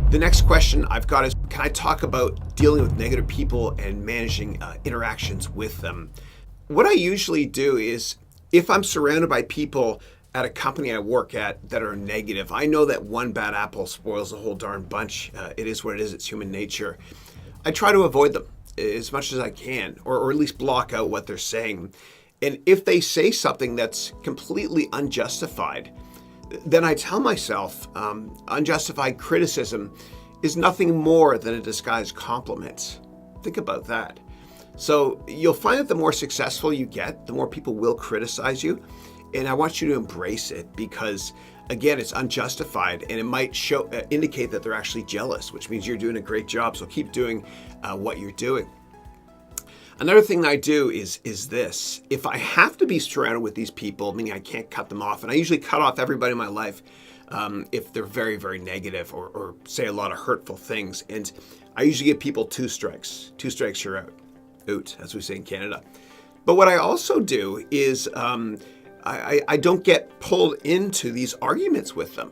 The next question I've got is, can I talk about dealing with negative people and managing interactions with them? What I usually do is, if I'm surrounded by people at a company I work at that are negative, I know that one bad apple spoils the whole darn bunch. It is what it is. It's human nature. I try to avoid them as much as I can, or at least block out what they're saying. And if they say something that's completely unjustified, then I tell myself unjustified criticism is nothing more than a disguised compliment. Think about that. So you'll find that the more successful you get, the more people will criticize you. And I want you to embrace it because, again, it's unjustified and it might indicate that they're actually jealous, which means you're doing a great job. So keep doing what you're doing. Another thing that I do is this. If I have to be surrounded with these people, meaning I can't cut them off, and I usually cut off everybody in my life if they're very, very negative or say a lot of hurtful things. And I usually give people 2 strikes. 2 strikes, you're out. Out, as we say in Canada. But what I also do is I don't get pulled into these arguments with them.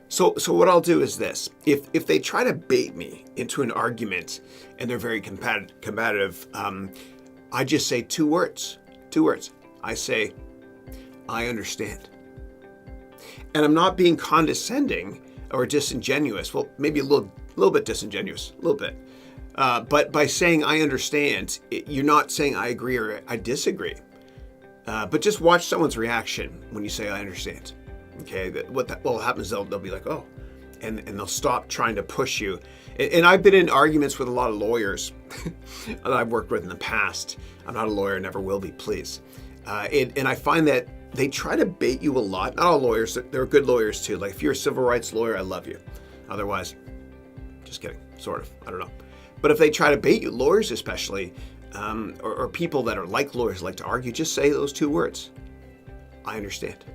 So what I'll do is this. If they try to bait me into an argument and they're very combative, I just say 2 words. 2 words. I say, I understand. And I'm not being condescending or disingenuous. Well, maybe a little bit disingenuous, a little bit. But by saying I understand, you're not saying I agree or I disagree. But just watch someone's reaction when you say I understand. Okay, what happens, they'll be like, oh, and they'll stop trying to push you. And I've been in arguments with a lot of lawyers that I've worked with in the past. I'm not a lawyer, never will be, please. And I find that they try to bait you a lot. Not all lawyers, there are good lawyers too. Like if you're a civil rights lawyer, I love you. Otherwise, just kidding, sort of, I don't know. But if they try to bait you, lawyers especially, or people that are like lawyers like to argue, just say those 2 words. I understand.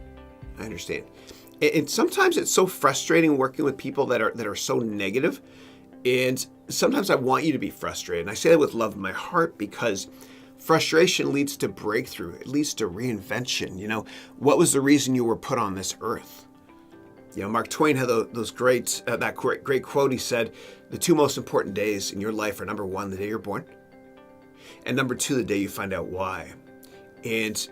I understand. And sometimes it's so frustrating working with people that are so negative. And sometimes I want you to be frustrated. And I say that with love in my heart because frustration leads to breakthrough. It leads to reinvention. You know, what was the reason you were put on this earth? You know, Mark Twain had those great quote. He said, the 2 most important days in your life are number 1, the day you're born, and number 2, the day you find out why. And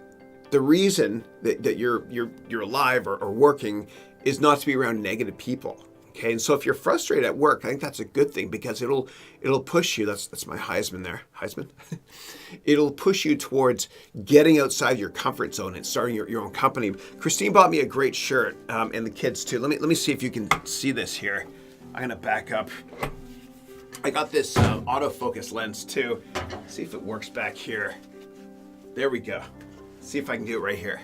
the reason that you're alive or working is not to be around negative people. Okay, and so if you're frustrated at work, I think that's a good thing because it'll push you. That's my Heisman there, Heisman. It'll push you towards getting outside your comfort zone and starting your own company. Christine bought me a great shirt, and the kids too. Let me see if you can see this here. I'm gonna back up. I got this autofocus lens too. See if it works back here. There we go. See if I can do it right here.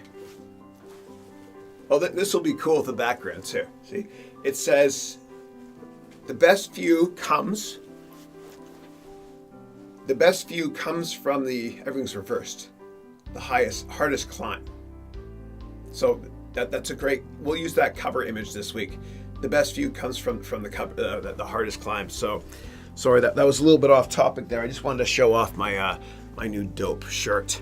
Oh, this will be cool with the background too. See, it says, the best view comes from everything's reversed, the hardest climb. So that's a great, we'll use that cover image this week. The best view comes from the hardest climb. So, sorry, that was a little bit off topic there. I just wanted to show off my new dope shirt.